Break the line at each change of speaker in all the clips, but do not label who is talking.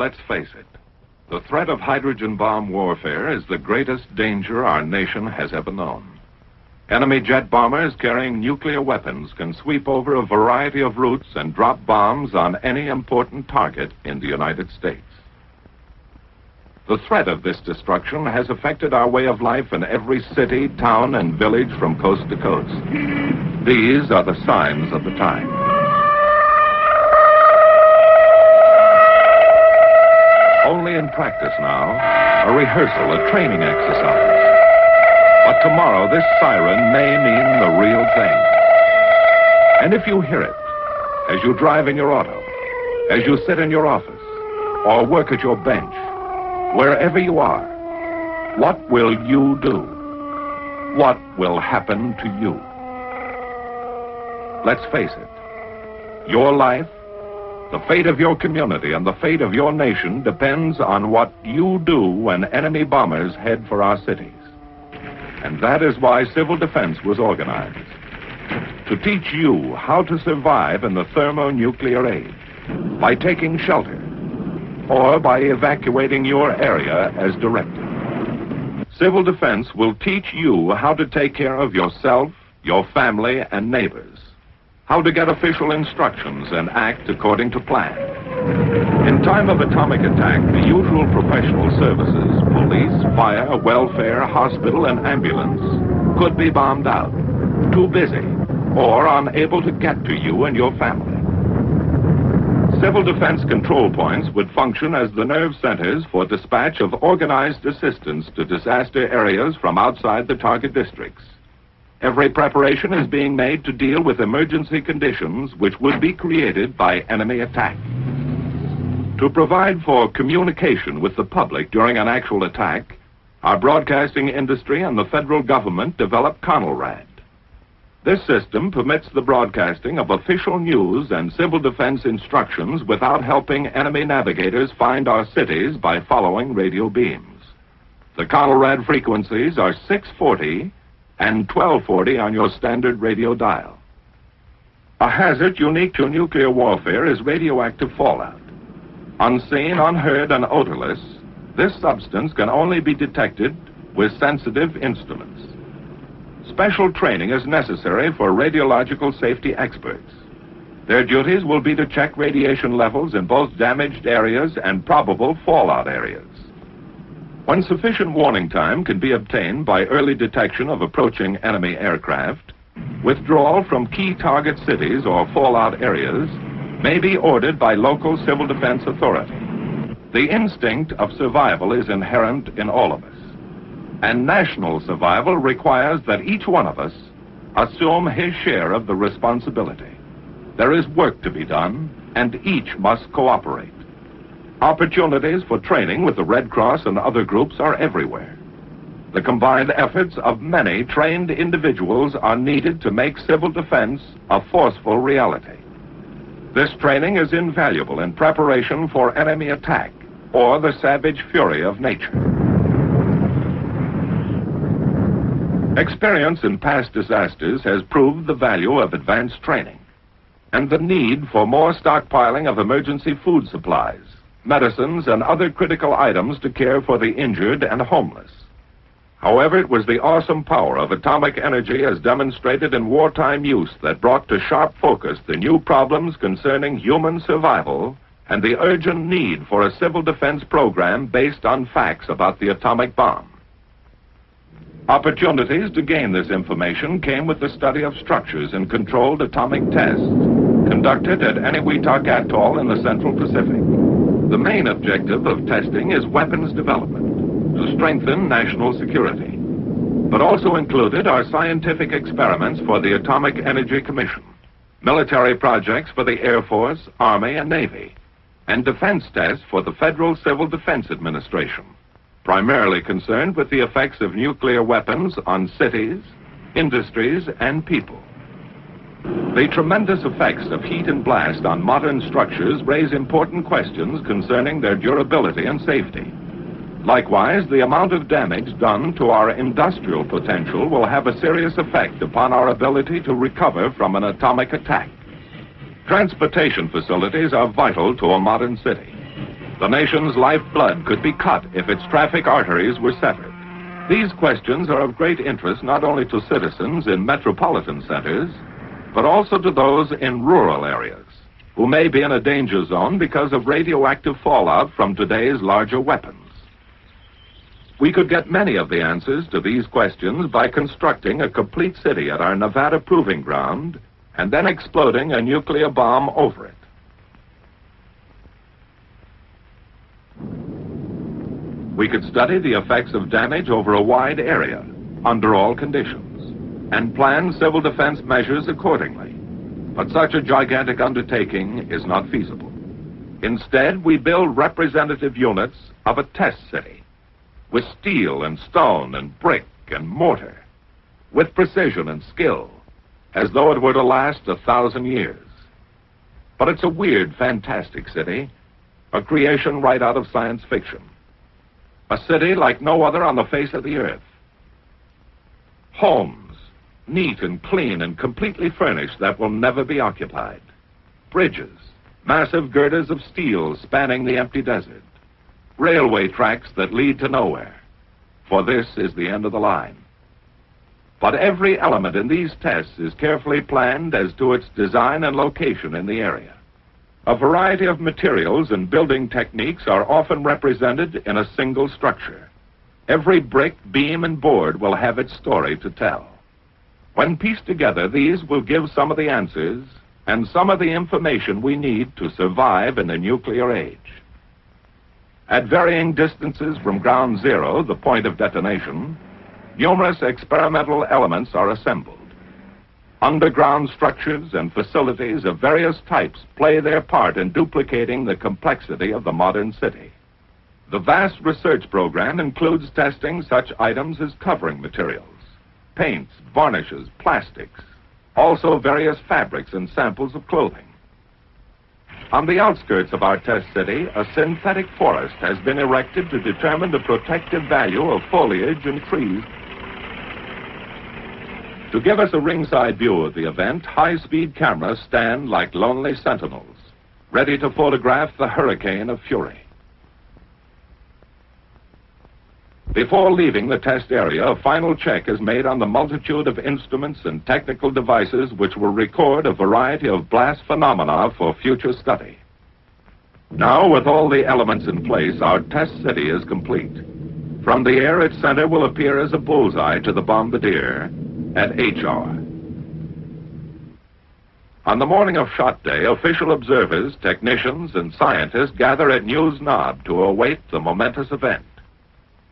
Let's face it, the threat of hydrogen bomb warfare is the greatest danger our nation has ever known. Enemy jet bombers carrying nuclear weapons can sweep over a variety of routes and drop bombs on any important target in the United States. The threat of this destruction has affected our way of life in every city, town, and village from coast to coast. These are the signs of the time. Only in practice now, a rehearsal, a training exercise. But tomorrow, this siren may mean the real thing. And if you hear it, as you drive in your auto, as you sit in your office, or work at your bench, wherever you are, what will you do? What will happen to you? Let's face it, your life, the fate of your community, and the fate of your nation depends on what you do when enemy bombers head for our cities. And that is why civil defense was organized. To teach you how to survive in the thermonuclear age, by taking shelter, or by evacuating your area as directed. Civil defense will teach you how to take care of yourself, your family, and neighbors, how to get official instructions and act according to plan. In time of atomic attack, the usual professional services, police, fire, welfare, hospital, and ambulance, could be bombed out, too busy, or unable to get to you and your family. Civil defense control points would function as the nerve centers for dispatch of organized assistance to disaster areas from outside the target districts. Every preparation is being made to deal with emergency conditions which would be created by enemy attack. To provide for communication with the public during an actual attack, our broadcasting industry and the federal government developed CONELRAD. This system permits the broadcasting of official news and civil defense instructions without helping enemy navigators find our cities by following radio beams. The CONELRAD frequencies are 640 and 1240 on your standard radio dial. A hazard unique to nuclear warfare is radioactive fallout. Unseen, unheard, and odorless, this substance can only be detected with sensitive instruments. Special training is necessary for radiological safety experts. Their duties will be to check radiation levels in both damaged areas and probable fallout areas. When sufficient warning time can be obtained by early detection of approaching enemy aircraft, withdrawal from key target cities or fallout areas may be ordered by local civil defense authority. The instinct of survival is inherent in all of us. And national survival requires that each one of us assume his share of the responsibility. There is work to be done, and each must cooperate. Opportunities for training with the Red Cross and other groups are everywhere. The combined efforts of many trained individuals are needed to make civil defense a forceful reality. This training is invaluable in preparation for enemy attack or the savage fury of nature. Experience in past disasters has proved the value of advanced training and the need for more stockpiling of emergency food supplies, medicines, and other critical items to care for the injured and homeless. However, it was the awesome power of atomic energy as demonstrated in wartime use that brought to sharp focus the new problems concerning human survival and the urgent need for a civil defense program based on facts about the atomic bomb. Opportunities to gain this information came with the study of structures in controlled atomic tests conducted at Eniwetok Atoll in the Central Pacific. The main objective of testing is weapons development to strengthen national security, but also included are scientific experiments for the Atomic Energy Commission, military projects for the Air Force, Army, and Navy, and defense tests for the Federal Civil Defense Administration, primarily concerned with the effects of nuclear weapons on cities, industries, and people. The tremendous effects of heat and blast on modern structures raise important questions concerning their durability and safety. Likewise, the amount of damage done to our industrial potential will have a serious effect upon our ability to recover from an atomic attack. Transportation facilities are vital to a modern city. The nation's lifeblood could be cut if its traffic arteries were severed. These questions are of great interest not only to citizens in metropolitan centers, but also to those in rural areas who may be in a danger zone because of radioactive fallout from today's larger weapons. We could get many of the answers to these questions by constructing a complete city at our Nevada proving ground and then exploding a nuclear bomb over it. We could study the effects of damage over a wide area, under all conditions, and plan civil defense measures accordingly. But such a gigantic undertaking is not feasible. Instead, we build representative units of a test city, with steel and stone and brick and mortar, with precision and skill, as though it were to last 1,000 years. But it's a weird, fantastic city, a creation right out of science fiction. A city like no other on the face of the earth. Homes, neat and clean and completely furnished, that will never be occupied. Bridges, massive girders of steel spanning the empty desert. Railway tracks that lead to nowhere, for this is the end of the line. But every element in these tests is carefully planned as to its design and location in the area. A variety of materials and building techniques are often represented in a single structure. Every brick, beam, and board will have its story to tell. When pieced together, these will give some of the answers and some of the information we need to survive in the nuclear age. At varying distances from ground zero, the point of detonation, numerous experimental elements are assembled. Underground structures and facilities of various types play their part in duplicating the complexity of the modern city. The vast research program includes testing such items as covering materials, paints, varnishes, plastics, also various fabrics and samples of clothing. On the outskirts of our test city, a synthetic forest has been erected to determine the protective value of foliage and trees. To give us a ringside view of the event, high-speed cameras stand like lonely sentinels, ready to photograph the hurricane of fury. Before leaving the test area, a final check is made on the multitude of instruments and technical devices which will record a variety of blast phenomena for future study. Now, with all the elements in place, our test city is complete. From the air, its center will appear as a bullseye to the bombardier at H hour. On the morning of shot day, official observers, technicians, and scientists gather at News Knob to await the momentous event.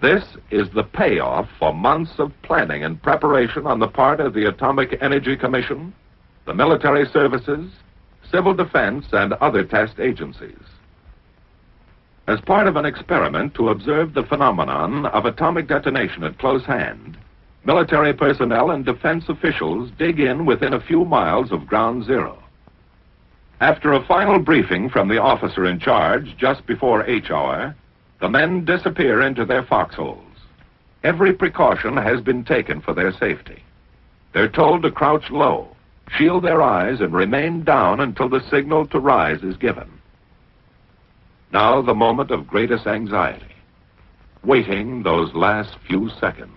This is the payoff for months of planning and preparation on the part of the Atomic Energy Commission, the military services, civil defense, and other test agencies. As part of an experiment to observe the phenomenon of atomic detonation at close hand, military personnel and defense officials dig in within a few miles of ground zero. After a final briefing from the officer in charge just before H hour, the men disappear into their foxholes. Every precaution has been taken for their safety. They're told to crouch low, shield their eyes, and remain down until the signal to rise is given. Now the moment of greatest anxiety, waiting those last few seconds.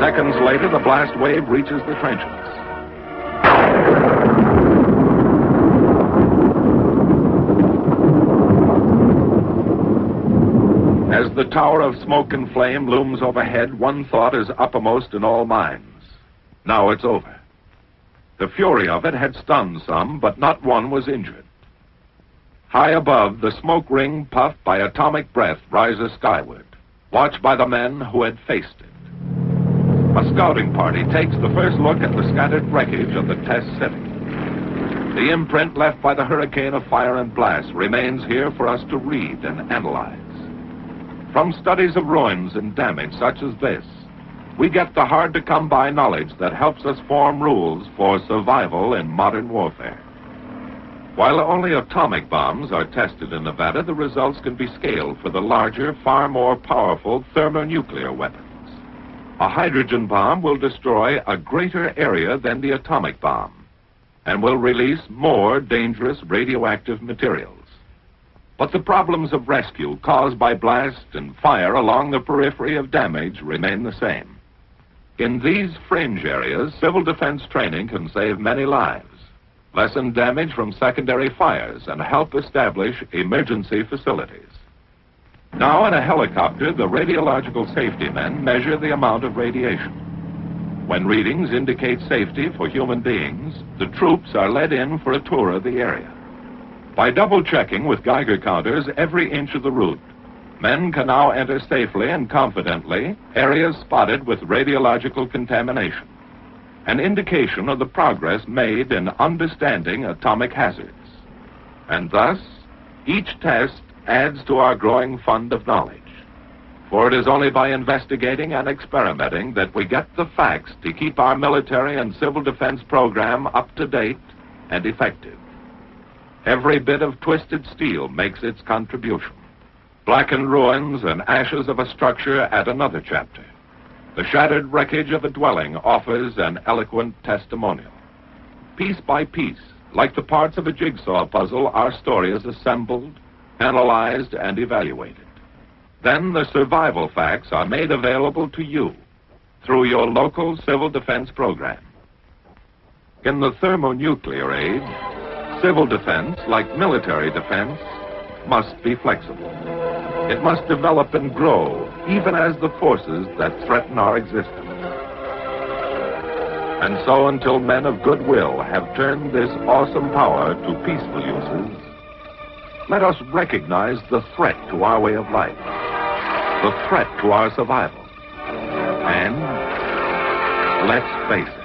Seconds later, the blast wave reaches the trenches. As the tower of smoke and flame looms overhead, one thought is uppermost in all minds. Now it's over. The fury of it had stunned some, but not one was injured. High above, the smoke ring puffed by atomic breath rises skyward, watched by the men who had faced it. A scouting party takes the first look at the scattered wreckage of the test city. The imprint left by the hurricane of fire and blast remains here for us to read and analyze. From studies of ruins and damage such as this, we get the hard-to-come-by knowledge that helps us form rules for survival in modern warfare. While only atomic bombs are tested in Nevada, the results can be scaled for the larger, far more powerful thermonuclear weapons. A hydrogen bomb will destroy a greater area than the atomic bomb and will release more dangerous radioactive materials. But the problems of rescue caused by blast and fire along the periphery of damage remain the same. In these fringe areas, civil defense training can save many lives, lessen damage from secondary fires, and help establish emergency facilities. Now, in a helicopter, the radiological safety men measure the amount of radiation. When readings indicate safety for human beings, the troops are led in for a tour of the area. By double-checking with Geiger counters every inch of the route, men can now enter safely and confidently areas spotted with radiological contamination, an indication of the progress made in understanding atomic hazards. And thus, each test adds to our growing fund of knowledge. For it is only by investigating and experimenting that we get the facts to keep our military and civil defense program up to date and effective. Every bit of twisted steel makes its contribution. Blackened ruins and ashes of a structure add another chapter. The shattered wreckage of a dwelling offers an eloquent testimonial. Piece by piece, like the parts of a jigsaw puzzle, our story is assembled, analyzed, and evaluated. Then the survival facts are made available to you through your local civil defense program. In the thermonuclear age, civil defense, like military defense, must be flexible. It must develop and grow, even as the forces that threaten our existence. And so, until men of goodwill have turned this awesome power to peaceful uses, let us recognize the threat to our way of life, the threat to our survival. And let's face it.